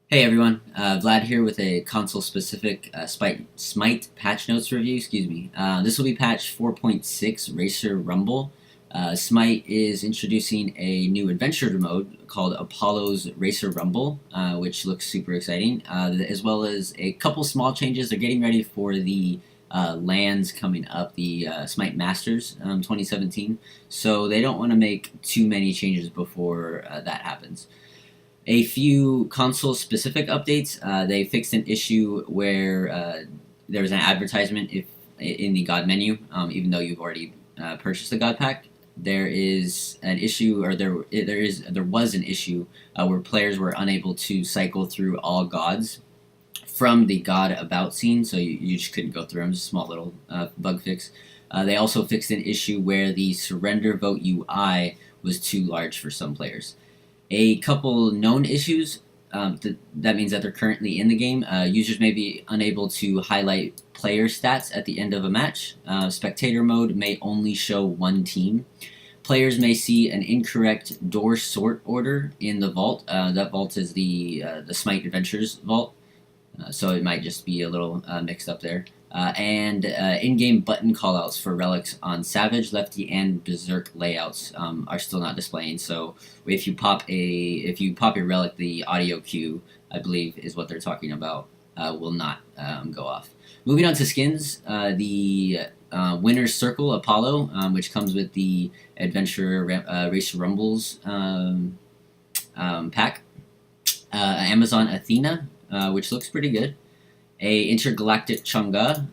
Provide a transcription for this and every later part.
Hey everyone, Vlad here with a console-specific Smite patch notes review. Excuse me. This will be patch 4.6 Racer Rumble. Smite is introducing a new adventure mode called Apollo's Racer Rumble, which looks super exciting, as well as a couple small changes. They're getting ready for the lands coming up, the Smite Masters 2017. So they don't want to make too many changes before that happens. A few console specific updates. They fixed an issue where there was an advertisement if in the God menu, even though you've already purchased the God pack. There is an issue, or there was an issue where players were unable to cycle through all gods from the God about scene, so you just couldn't go through them. Just a small little bug fix. They also fixed an issue where the surrender vote UI was too large for some players. A couple known issues. That means that they're currently in the game. Users may be unable to highlight player stats at the end of a match. Spectator mode may only show one team. Players may see an incorrect door sort order in the vault. That vault is the Smite Adventures vault, so it might just be a little mixed up there. And in-game button callouts for relics on Savage, Lefty, and Berserk layouts are still not displaying. So if you pop a relic, the audio cue, I believe, is what they're talking about, will not go off. Moving on to skins, the Winner's Circle Apollo, which comes with the Adventure Racer Rumbles pack. Amazon Athena, which looks pretty good. A intergalactic Chunga,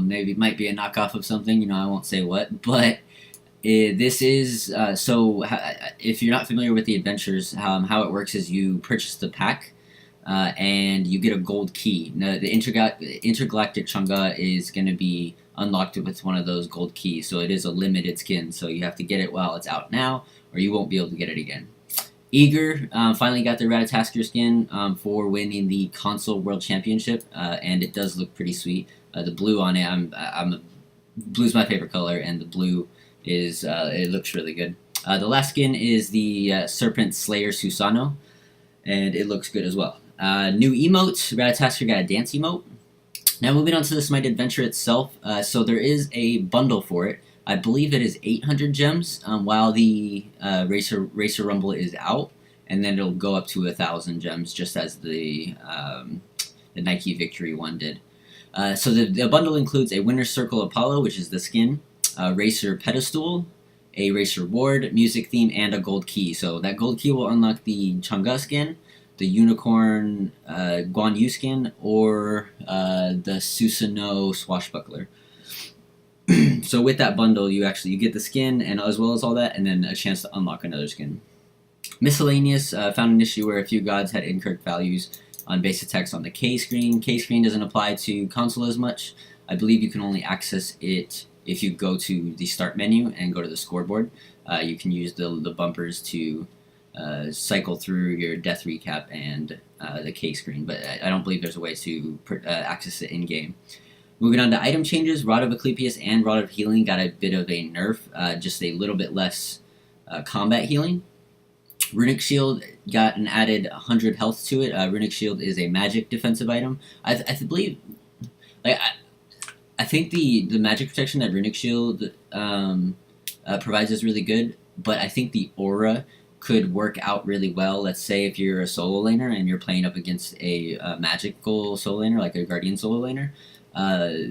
maybe might be a knockoff of something. I won't say what, but this is if you're not familiar with the adventures, how it works is you purchase the pack, and you get a gold key. Now, the intergalactic Chunga is going to be unlocked with one of those gold keys, so it is a limited skin. So you have to get it while it's out now, or you won't be able to get it again. Eager finally got their Ratatasker skin for winning the console world championship, and it does look pretty sweet. The blue on it, blue's my favorite color, and the blue is it looks really good. The last skin is the Serpent Slayer Susano, and it looks good as well. New emote, Ratatasker got a dance emote. Now moving on to the Smite Adventure itself, so there is a bundle for it. I believe it is 800 gems while the Racer Rumble is out, and then it'll go up to 1,000 gems, just as the Nike Victory one did. So the bundle includes a Winner's Circle Apollo, which is the skin, a Racer Pedestal, a Racer Ward, music theme, and a gold key. So that gold key will unlock the Chang'e skin, the Unicorn Guan Yu skin, or the Susanoo Swashbuckler. So with that bundle, you get the skin and as well as all that, and then a chance to unlock another skin. Miscellaneous found an issue where a few gods had incorrect values on base attacks on the K screen. K screen doesn't apply to console as much. I believe you can only access it if you go to the start menu and go to the scoreboard. You can use the bumpers to cycle through your death recap and the K screen, but I don't believe there's a way to access it in game. Moving on to item changes, Rod of Asclepius and Rod of Healing got a bit of a nerf, just a little bit less combat healing. Runic Shield got an added 100 health to it. Runic Shield is a magic defensive item. I believe, I think the magic protection that Runic Shield provides is really good, but I think the aura could work out really well. Let's say if you're a solo laner and you're playing up against a magical solo laner, like a Guardian solo laner.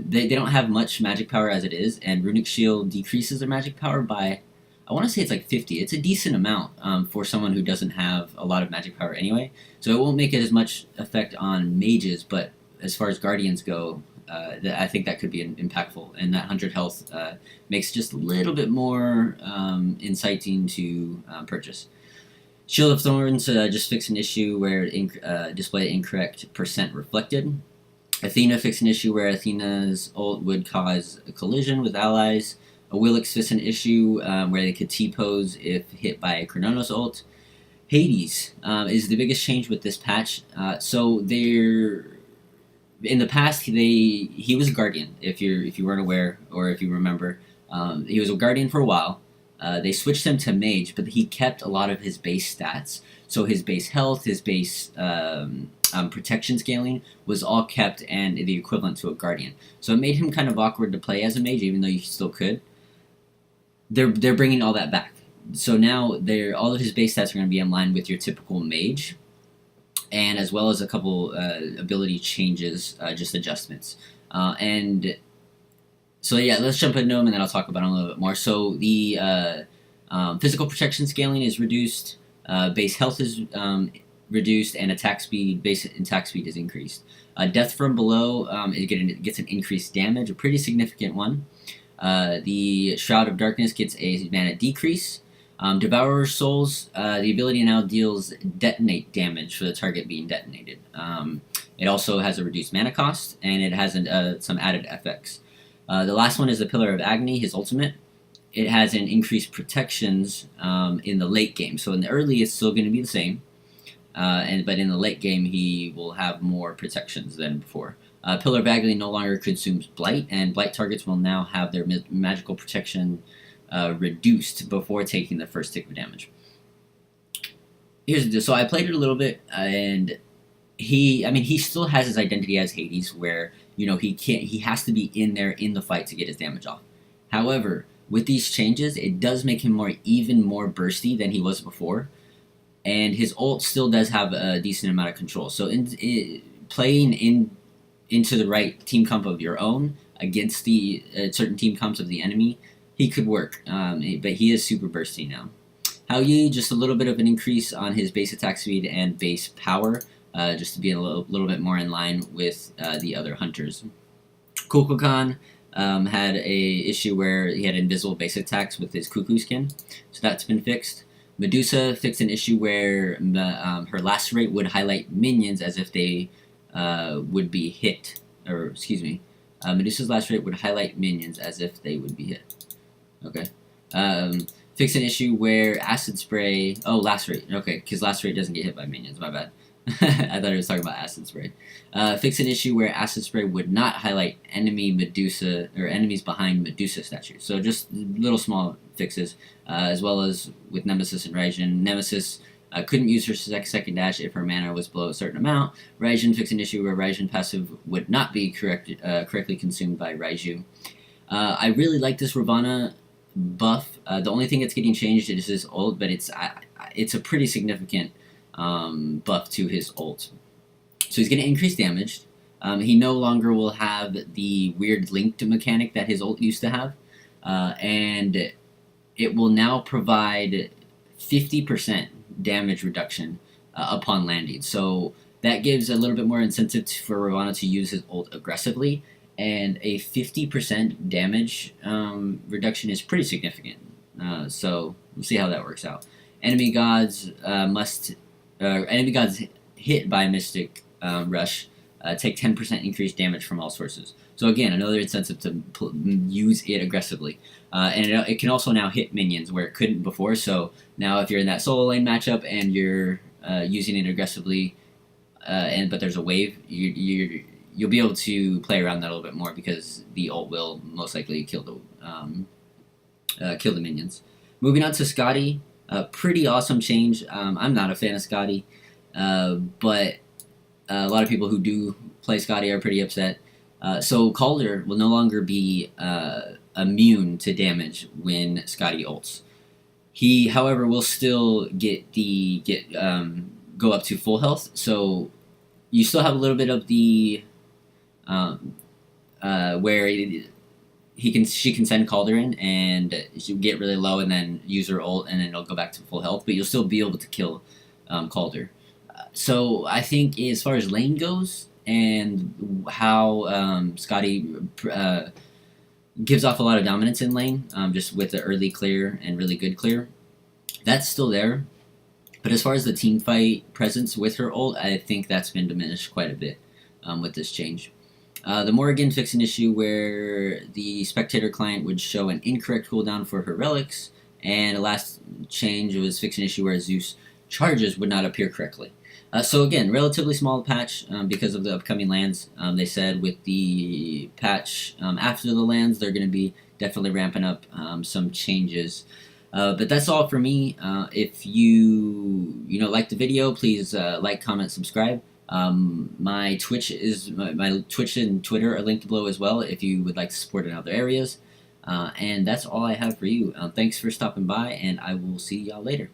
They don't have much magic power as it is, and Runic Shield decreases their magic power by, I want to say it's like 50. It's a decent amount for someone who doesn't have a lot of magic power anyway, so it won't make it as much effect on mages, but as far as Guardians go, I think that could be impactful, and that 100 health makes just a little bit more inciting to purchase. Shield of Thorns just fixed an issue where it displayed incorrect percent reflected. Athena fixed an issue where Athena's ult would cause a collision with allies. Willix fixed an issue where they could T-pose if hit by a Chrononos ult. Hades is the biggest change with this patch. So in the past he was a Guardian, if you weren't aware or if you remember. He was a Guardian for a while. They switched him to mage, but he kept a lot of his base stats. So his base health, his base protection scaling was all kept, and the equivalent to a guardian. So it made him kind of awkward to play as a mage, even though you still could. They're bringing all that back. So now all of his base stats are going to be in line with your typical mage, and as well as a couple ability changes, just adjustments. And so yeah, let's jump into them, and then I'll talk about them a little bit more. So the physical protection scaling is reduced, base health is reduced, and base attack speed is increased. Death from below it gets an increased damage, a pretty significant one. The Shroud of Darkness gets a mana decrease. Devourer's Souls, the ability now deals detonate damage for the target being detonated. It also has a reduced mana cost, and it has some added FX. The last one is the Pillar of Agony, his ultimate. It has an increased protections in the late game. So in the early, it's still going to be the same. But in the late game, he will have more protections than before. Pillar of Agony no longer consumes Blight, and Blight targets will now have their magical protection reduced before taking the first tick of damage. Here's the deal. So I played it a little bit, and he still has his identity as Hades, where he has to be in there in the fight to get his damage off. However, with these changes, it does make him even more bursty than he was before, and his ult still does have a decent amount of control. So playing into the right team comp of your own against the certain team comps of the enemy, he could work, but he is super bursty now. Hao Yi, just a little bit of an increase on his base attack speed and base power, just to be a little bit more in line with the other hunters. Kukulkan had a issue where he had invisible base attacks with his Cuckoo skin, so that's been fixed. Medusa fixed an issue where her lacerate would highlight minions as if they would be hit, or excuse me, Medusa's lacerate would highlight minions as if they would be hit. Okay. Fix an issue where acid spray. Oh, lacerate. Okay, because lacerate doesn't get hit by minions. My bad. I thought he was talking about acid spray. Fix an issue where acid spray would not highlight enemy Medusa or enemies behind Medusa statues. So just little small fixes, as well as with Nemesis and Raijin. Nemesis couldn't use her second dash if her mana was below a certain amount. Raijin fixed an issue where Raijin passive would not be correctly consumed by Raiju. I really like this Ravana buff. The only thing that's getting changed is his ult, but it's a pretty significant buff to his ult. So he's going to increase damage. He no longer will have the weird linked mechanic that his ult used to have, and it will now provide 50% damage reduction upon landing. So that gives a little bit more incentive for Ravana to use his ult aggressively, and a 50% damage reduction is pretty significant. So we'll see how that works out. Enemy gods hit by Mystic Rush take 10% increased damage from all sources. So again, another incentive to use it aggressively. And it can also now hit minions where it couldn't before. So now if you're in that solo lane matchup and you're using it aggressively, but there's a wave, you'll be able to play around that a little bit more because the ult will most likely kill the minions. Moving on to Scotty, pretty awesome change. I'm not a fan of Scotty, but a lot of people who do play Scotty are pretty upset. So Calder will no longer be immune to damage when Scotty ults. He, however, will still go up to full health. So you still have a little bit of the where she can send Calder in and she'll get really low and then use her ult and then it'll go back to full health, but you'll still be able to kill Calder. So I think as far as lane goes and how Scotty gives off a lot of dominance in lane, just with the early clear and really good clear, that's still there. But as far as the team fight presence with her ult, I think that's been diminished quite a bit with this change. The Morrigan fixed an issue where the spectator client would show an incorrect cooldown for her relics, and the last change was fix an issue where Zeus charges would not appear correctly. So again, relatively small patch because of the upcoming lands. They said with the patch after the lands, they're going to be definitely ramping up some changes. But that's all for me. If you know like the video, please like, comment, subscribe. My Twitch and Twitter are linked below as well if you would like to support in other areas. And that's all I have for you. Thanks for stopping by, and I will see y'all later.